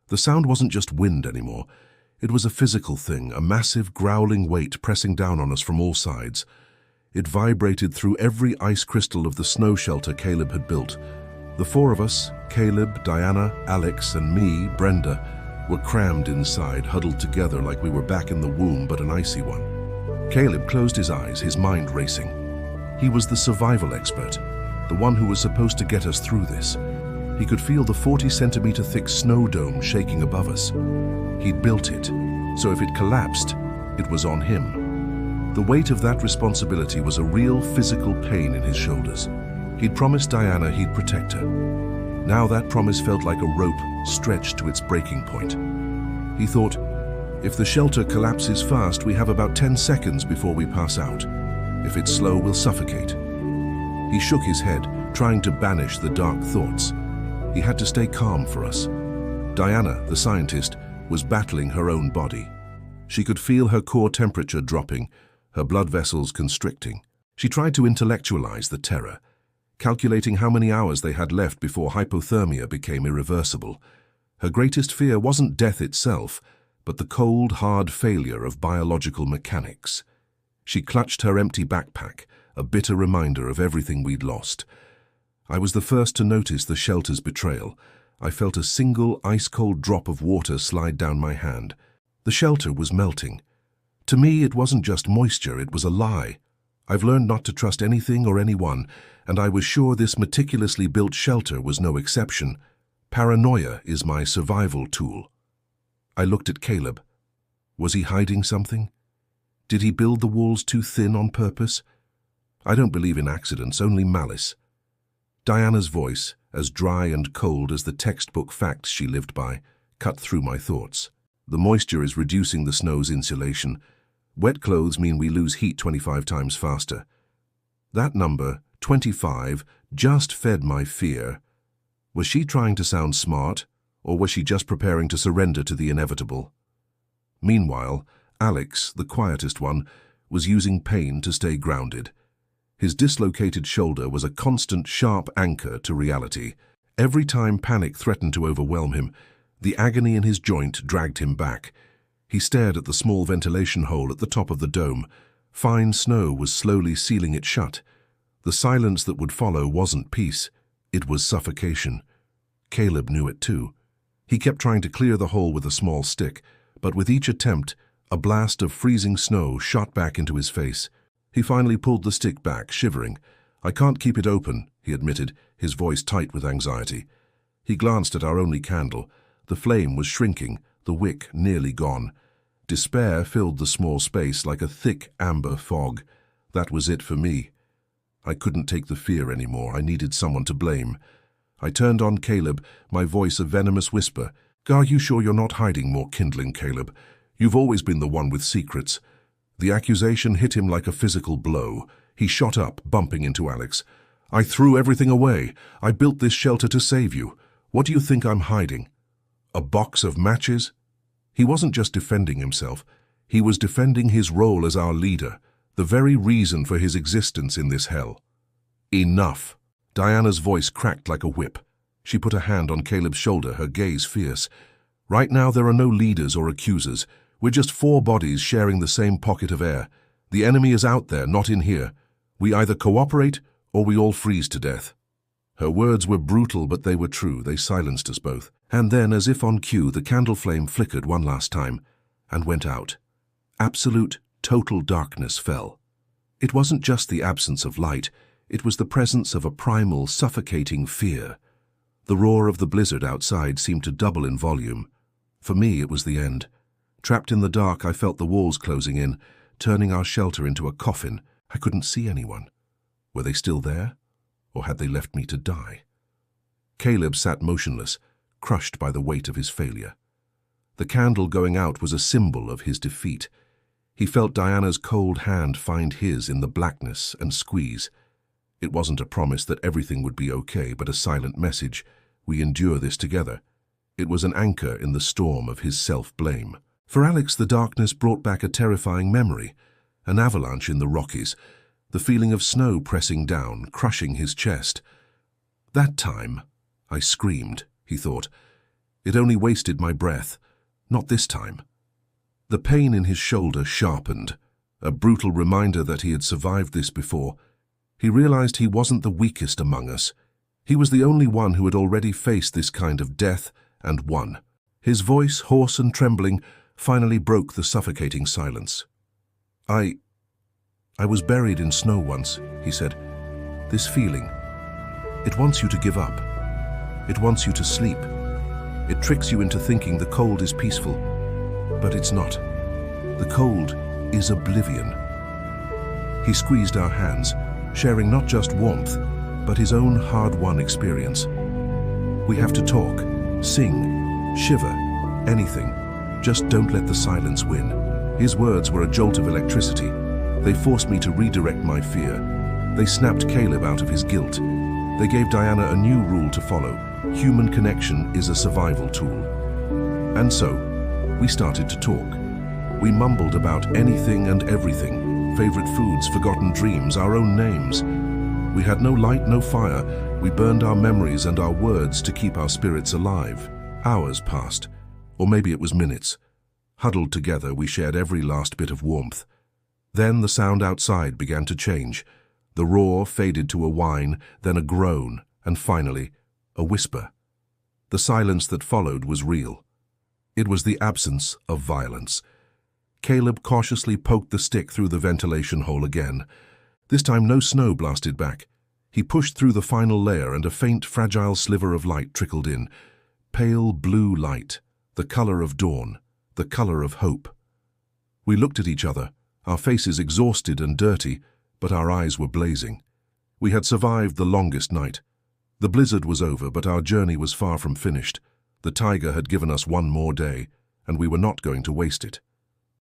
The sound wasn't just wind anymore. It was a physical thing, a massive, growling weight pressing down on us from all sides. It vibrated through every ice crystal of the snow shelter Caleb had built. The four of us, Caleb, Diana, Alex, and me, Brenda, were crammed inside, huddled together like we were back in the womb, but an icy one. Caleb closed his eyes, his mind racing. He was the survival expert, the one who was supposed to get us through this. He could feel the 40-centimeter thick snow dome shaking above us. He'd built it, so if it collapsed, it was on him. The weight of that responsibility was a real physical pain in his shoulders. He'd promised Diana he'd protect her. Now that promise felt like a rope stretched to its breaking point. He thought, if the shelter collapses fast, we have about 10 seconds before we pass out. If it's slow, we'll suffocate. He shook his head, trying to banish the dark thoughts. He had to stay calm for us. Diana, the scientist, was battling her own body. She could feel her core temperature dropping, her blood vessels constricting. She tried to intellectualize the terror, calculating how many hours they had left before hypothermia became irreversible. Her greatest fear wasn't death itself, but the cold, hard failure of biological mechanics. She clutched her empty backpack, a bitter reminder of everything we'd lost. I was the first to notice the shelter's betrayal. I felt a single ice-cold drop of water slide down my hand. The shelter was melting. To me, it wasn't just moisture, it was a lie. I've learned not to trust anything or anyone, and I was sure this meticulously built shelter was no exception. Paranoia is my survival tool. I looked at Caleb. Was he hiding something? Did he build the walls too thin on purpose? I don't believe in accidents, only malice. Diana's voice, as dry and cold as the textbook facts she lived by, cut through my thoughts. The moisture is reducing the snow's insulation. Wet clothes mean we lose heat 25 times faster. That number, 25, just fed my fear. Was she trying to sound smart, or was she just preparing to surrender to the inevitable? Meanwhile, Alex, the quietest one, was using pain to stay grounded. His dislocated shoulder was a constant, sharp anchor to reality. Every time panic threatened to overwhelm him, the agony in his joint dragged him back. He stared at the small ventilation hole at the top of the dome. Fine snow was slowly sealing it shut. The silence that would follow wasn't peace. It was suffocation. Caleb knew it too. He kept trying to clear the hole with a small stick, but with each attempt, a blast of freezing snow shot back into his face. He finally pulled the stick back, shivering. "I can't keep it open," he admitted, his voice tight with anxiety. He glanced at our only candle. The flame was shrinking, the wick nearly gone. Despair filled the small space like a thick amber fog. That was it for me. I couldn't take the fear anymore. I needed someone to blame. I turned on Caleb, my voice a venomous whisper. "Are you sure you're not hiding more kindling, Caleb? You've always been the one with secrets." The accusation hit him like a physical blow. He shot up, bumping into Alex. "I threw everything away. I built this shelter to save you. What do you think I'm hiding? A box of matches?" He wasn't just defending himself. He was defending his role as our leader, the very reason for his existence in this hell. "Enough." Diana's voice cracked like a whip. She put a hand on Caleb's shoulder, her gaze fierce. "Right now there are no leaders or accusers. We're just four bodies sharing the same pocket of air. The enemy is out there, not in here. We either cooperate or we all freeze to death." Her words were brutal, but they were true. They silenced us both. And then, as if on cue, the candle flame flickered one last time and went out. Absolute, total darkness fell. It wasn't just the absence of light. It was the presence of a primal, suffocating fear. The roar of the blizzard outside seemed to double in volume. For me, it was the end. Trapped in the dark, I felt the walls closing in, turning our shelter into a coffin. I couldn't see anyone. Were they still there? Or had they left me to die? Caleb sat motionless, crushed by the weight of his failure. The candle going out was a symbol of his defeat. He felt Diana's cold hand find his in the blackness and squeeze. It wasn't a promise that everything would be okay, but a silent message. We endure this together. It was an anchor in the storm of his self-blame. For Alex, the darkness brought back a terrifying memory, an avalanche in the Rockies, the feeling of snow pressing down, crushing his chest. "That time," I screamed, he thought. It only wasted my breath. Not this time. The pain in his shoulder sharpened, a brutal reminder that he had survived this before. He realized he wasn't the weakest among us. He was the only one who had already faced this kind of death and won. His voice, hoarse and trembling, finally broke the suffocating silence. I was buried in snow once, he said. This feeling, it wants you to give up. It wants you to sleep. It tricks you into thinking the cold is peaceful, but it's not. The cold is oblivion. He squeezed our hands, sharing not just warmth, but his own hard-won experience. We have to talk, sing, shiver, anything. Just don't let the silence win. His words were a jolt of electricity. They forced me to redirect my fear. They snapped Caleb out of his guilt. They gave Diana a new rule to follow. Human connection is a survival tool. And so, we started to talk. We mumbled about anything and everything. Favorite foods, forgotten dreams, our own names. We had no light, no fire. We burned our memories and our words to keep our spirits alive. Hours passed, or maybe it was minutes. Huddled together, we shared every last bit of warmth. Then the sound outside began to change. The roar faded to a whine, then a groan, and finally, a whisper. The silence that followed was real. It was the absence of violence. Caleb cautiously poked the stick through the ventilation hole again. This time no snow blasted back. He pushed through the final layer and a faint, fragile sliver of light trickled in. Pale blue light, the color of dawn, the color of hope. We looked at each other, our faces exhausted and dirty, but our eyes were blazing. We had survived the longest night. The blizzard was over, but our journey was far from finished. The Taiga had given us one more day, and we were not going to waste it.